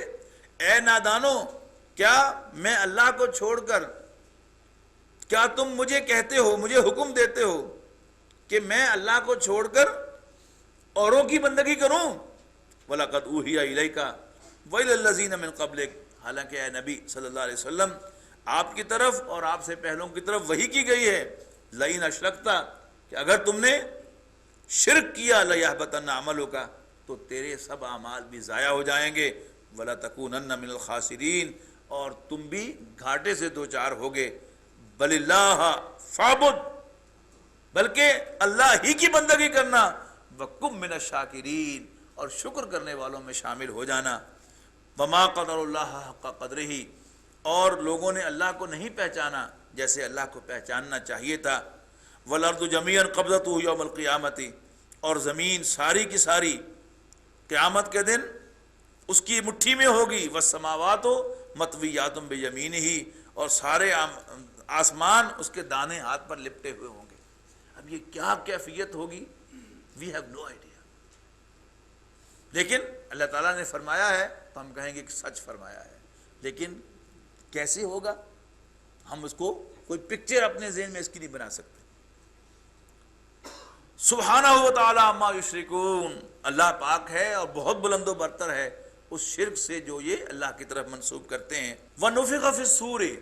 اے نادانو، کیا میں اللہ کو چھوڑ کر، کیا تم مجھے کہتے ہو، مجھے حکم دیتے ہو کہ میں اللہ کو چھوڑ کر اوروں کی بندگی کروں؟ وَلَقَدْ أُوحِيَ إِلَيْكَ وَإِلَى الَّذِينَ مِن قَبْلِكَ، حالانکہ اے نبی صلی اللہ علیہ وسلم آپ کی طرف اور آپ سے پہلوں کی طرف وحی کی گئی ہے، لَئِنْ أَشْرَكْتَ، کہ اگر تم نے شرک کیا، لَيَحْبَطَنَّ عَمَلُكَ، تو تیرے سب اعمال بھی ضائع ہو جائیں گے. وَلَتَكُونَنَّ مِنَ الْخَاسِرِينَ، اور تم بھی گھاٹے سے دوچار ہوگے. بَلِ اللَّهَ فَاعْبُدْ، بلکہ اللہ ہی کی بندگی کرنا. وَكُن مِّنَ الشَّاكِرِينَ، اور شکر کرنے والوں میں شامل ہو جانا. وَمَا قَدَرُ اللَّهَ حَقَّ قَدْرِهِ، اور لوگوں نے اللہ کو نہیں پہچانا جیسے اللہ کو پہچاننا چاہیے تھا. وَالْأَرْضُ جَمِيعًا قَبْضَتُهُ يَوْمَ الْقِيَامَةِ، اور زمین ساری کی ساری قیامت کے دن اس کی مٹھی میں ہوگی. وَالسَّمَاوَاتُ مَطْوِيَّاتٌ بِيَمِينِهِ، اور سارے آسمان اس کے دانے ہاتھ پر لپٹے ہوئے ہوں گے. اب یہ کیا کیفیت ہوگی؟ We have no idea. لیکن اللہ تعالیٰ نے فرمایا ہے تو ہم کہیں گے کہ سچ فرمایا ہے. لیکن کیسے ہوگا، ہم اس کو کوئی پکچر اپنے ذہن میں اس کی نہیں بنا سکتے. سبحانہ و تعالی عما یشرکون، اللہ پاک ہے اور بہت بلند و برتر ہے اس شرک سے جو یہ اللہ کی طرف منسوب کرتے ہیں. وَنُفِخَ فِي الصُّورِ،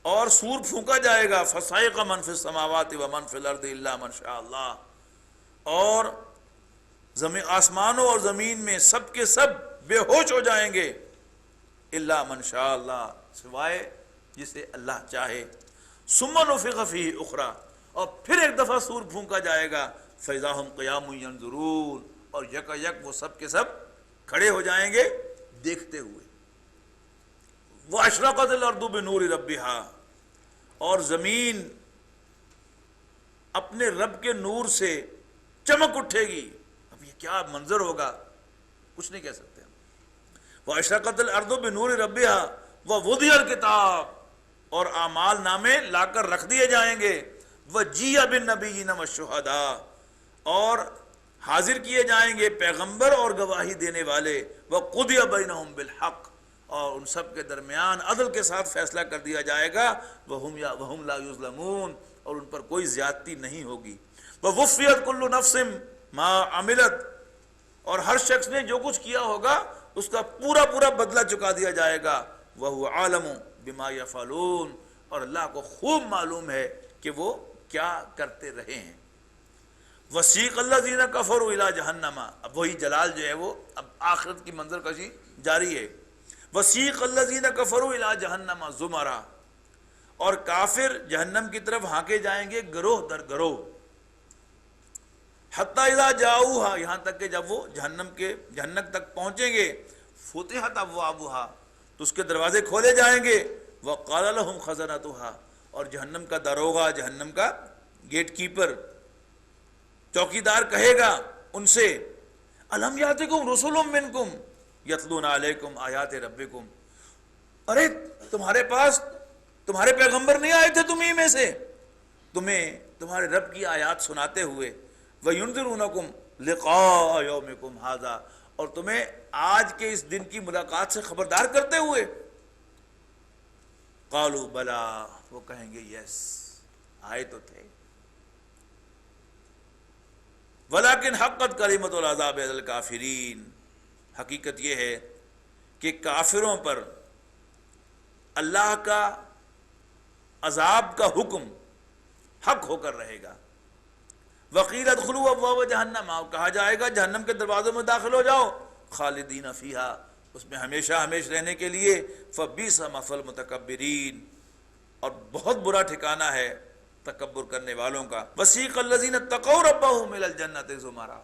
اور سور پھونکا جائے گا. فَصَعِقَ مَن فِي السَّمَاوَاتِ وَمَن فِي الْأَرْضِ إِلَّا مَن شَاءَ اللَّهُ، اور آسمانوں اور زمین میں سب کے سب بے ہوش ہو جائیں گے. الا من شاء اللہ، سوائے جسے اللہ چاہے. ثم نفخ فیہ اخرى، اور پھر ایک دفعہ سور پھونکا جائے گا. فاذا هم قیام ینظرون، اور یک یک وہ سب کے سب کھڑے ہو جائیں گے دیکھتے ہوئے. واشرقت الارض بنور ربها، اور زمین اپنے رب کے نور سے چمک اٹھے گی. اب یہ کیا منظر ہوگا، کچھ نہیں کہہ سکتے. واشرقت الارض بنور ربها ووضع الکتاب، اور اعمال نامے لا کر رکھ دیے جائیں گے. وجیء بالنبیین والشہداء، اور حاضر کیے جائیں گے پیغمبر اور گواہی دینے والے. وقضی بینہم بالحق، اور ان سب کے درمیان عدل کے ساتھ فیصلہ کر دیا جائے گا. وہم لا یظلمون، اور ان پر کوئی زیادتی نہیں ہوگی. ووفیت کل نفس ما عملت، اور ہر شخص نے جو کچھ کیا ہوگا اس کا پورا پورا بدلہ چکا دیا جائے گا. وہو عالم بما یفعلون، اور اللہ کو خوب معلوم ہے کہ وہ کیا کرتے رہے ہیں. وسیق الذین کفروا الی جہنم، اب وہی جلال جو ہے وہ اب آخرت کی منظر کشی جاری ہے. وسیق الذین کفروا الی جہنم زمرا، اور کافر جہنم کی طرف ہانکے جائیں گے گروہ در گروہ. حتی اذا جاؤہا، یہاں تک کہ جب وہ جہنم تک پہنچیں گے. فتحت ابوابہا، تو اس کے دروازے کھولے جائیں گے. وقال لہم خزنتہا، اور جہنم کا داروغہ، جہنم کا گیٹ کیپر، چوکیدار کہے گا ان سے الم یاتکم رسول منکم یتلون علیکم آیات ربکم، ارے تمہارے پاس تمہارے پیغمبر نہیں آئے تھے تمہیں میں سے، تمہیں تمہارے رب کی آیات سناتے ہوئے. وَيُنذِرُونَكُمْ لِقَاءَ يَوْمِكُمْ هَذَا، اور تمہیں آج کے اس دن کی ملاقات سے خبردار کرتے ہوئے. قالوا بلا، وہ کہیں گے یس آئے تو تھے. ولیکن حقت کلمۃ العذاب علی الکافرین، حقیقت یہ ہے کہ کافروں پر اللہ کا عذاب کا حکم حق ہو کر رہے گا. وقیل ادخلوا ابواب جہنم، کہا جائے گا جہنم کے دروازوں میں داخل ہو جاؤ. خالدین فیہا، اس میں ہمیشہ ہمیشہ رہنے کے لیے. فبئس مثوى المتکبرین، اور بہت برا ٹھکانہ ہے تکبر کرنے والوں کا. وسیق الذین اتقوا ربهم الى الجنۃ زمرا،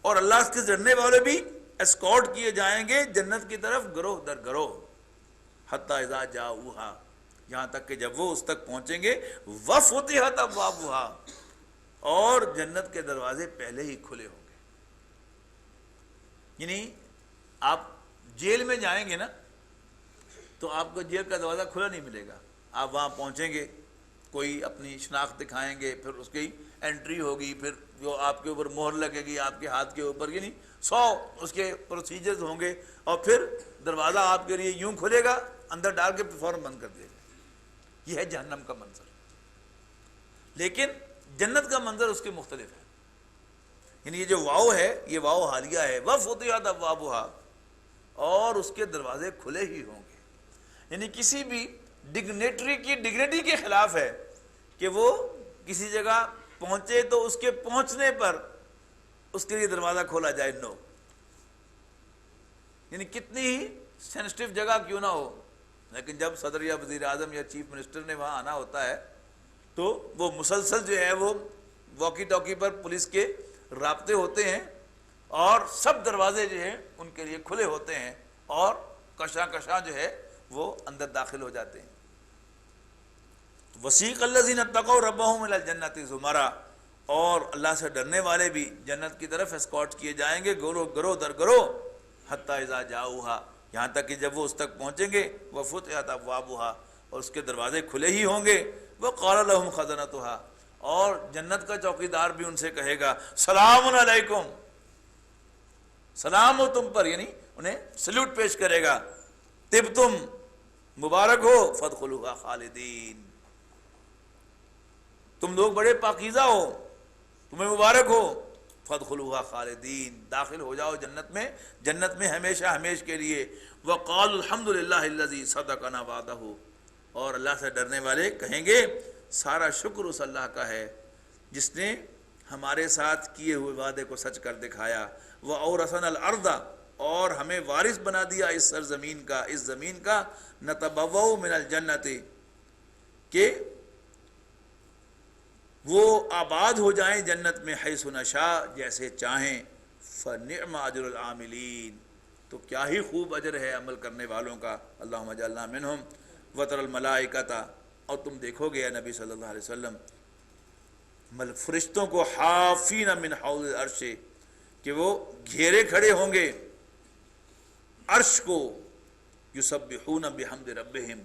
اور اللہ سے ڈرنے والے بھی اسکورٹ کیے جائیں گے جنت کی طرف گروہ در گروہ. حتی اذا جاؤہا، یہاں تک کہ جب وہ اس تک پہنچیں گے. وفتحت ابوابها، اور جنت کے دروازے پہلے ہی کھلے ہوں گے. یعنی آپ جیل میں جائیں گے نا تو آپ کو جیل کا دروازہ کھلا نہیں ملے گا. آپ وہاں پہنچیں گے، کوئی اپنی شناخت دکھائیں گے، پھر اس کی انٹری ہوگی، پھر جو آپ کے اوپر مہر لگے گی آپ کے ہاتھ کے اوپر، یعنی 100 اس کے پروسیجرز ہوں گے، اور پھر دروازہ آپ کے لیے یوں کھلے گا، اندر ڈال کے فوراً بند کر دیا گا. یہ ہے جہنم کا منظر. لیکن جنت کا منظر اس کے مختلف ہے. یعنی یہ جو واو ہے یہ واو حالیہ ہے. وفتحت ابوابها، اور اس کے دروازے کھلے ہی ہوں گے. یعنی کسی بھی ڈگنیٹی کے خلاف ہے کہ وہ کسی جگہ پہنچے تو اس کے پہنچنے پر اس کے لیے دروازہ کھولا جائے. نو، یعنی کتنی ہی سینسٹیو جگہ کیوں نہ ہو، لیکن جب صدر یا وزیر اعظم یا چیف منسٹر نے وہاں آنا ہوتا ہے تو وہ مسلسل جو ہے وہ واکی ٹاکی پر پولیس کے رابطے ہوتے ہیں، اور سب دروازے جو ہیں ان کے لیے کھلے ہوتے ہیں، اور کشاں کشاں جو ہے وہ اندر داخل ہو جاتے ہیں. وسیق الذین اتقوا ربهم الی الجنۃ زمرا، اور اللہ سے ڈرنے والے بھی جنت کی طرف اسکورٹ کیے جائیں گے گروہ در گروہ. حتی اذا جاؤہا، یہاں تک کہ جب وہ اس تک پہنچیں گے. وفتحت ابوابها، اور اس کے دروازے کھلے ہی ہوں گے. وقال لهم خزنتها، اور جنت کا چوکیدار بھی ان سے کہے گا سلام علیکم، سلام ہو تم پر، یعنی انہیں سلیوٹ پیش کرے گا. طبتم، مبارک ہو. فادخلوها خالدین، تم لوگ بڑے پاکیزہ ہو، تمہیں مبارک ہو. فادخلوها خالدین، داخل ہو جاؤ جنت میں ہمیشہ ہمیش کے لیے. وقال الحمد للہ الذی صدقنا وعدہ، اور اللہ سے ڈرنے والے کہیں گے سارا شکر اس اللہ کا ہے جس نے ہمارے ساتھ کیے ہوئے وعدے کو سچ کر دکھایا. وَأَوْرَثَنَا الْأَرْضَ، اور ہمیں وارث بنا دیا اس سرزمین کا، اس زمین کا. نَتَبَوَّأُ مِنَ الْجَنَّةِ، کہ وہ آباد ہو جائیں جنت میں. حیث نشاء، جیسے چاہیں. فَنِعْمَ أَجْرُ الْعَامِلِينَ، تو کیا ہی خوب اجر ہے عمل کرنے والوں کا. اللہم اجعلنا منہم. وَتَرَى الْمَلَائِكَةَ، اور تم دیکھو گے یا نبی صلی اللہ علیہ وسلم فرشتوں کو حافین من حول العرش، کہ وہ گھیرے کھڑے ہوں گے عرش کو. یسبحون بحمد ربہم،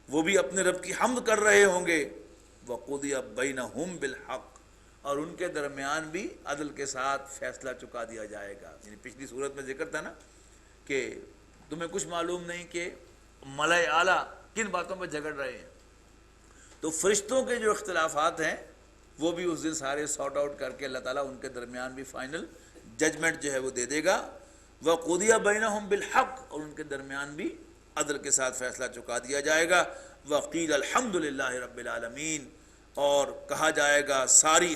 وہ بھی اپنے رب کی حمد کر رہے ہوں گے. وقضی بینہم بالحق، اور ان کے درمیان بھی عدل کے ساتھ فیصلہ چکا دیا جائے گا. یعنی پچھلی صورت میں ذکر تھا نا کہ تمہیں کچھ معلوم نہیں کہ ملائے اعلیٰ کن باتوں پر جھگڑ رہے ہیں. تو فرشتوں کے جو اختلافات ہیں وہ بھی اس دن سارے سارٹ آؤٹ کر کے اللہ تعالیٰ ان کے درمیان بھی فائنل ججمنٹ جو ہے وہ دے دے گا. وَقُضِيَ بَيْنَهُمْ بِالْحَقِّ، اور ان کے درمیان بھی عدل کے ساتھ فیصلہ چکا دیا جائے گا. وَقِيلَ الْحَمْدُ لِلَّهِ رَبِّ الْعَالَمِينَ، اور کہا جائے گا ساری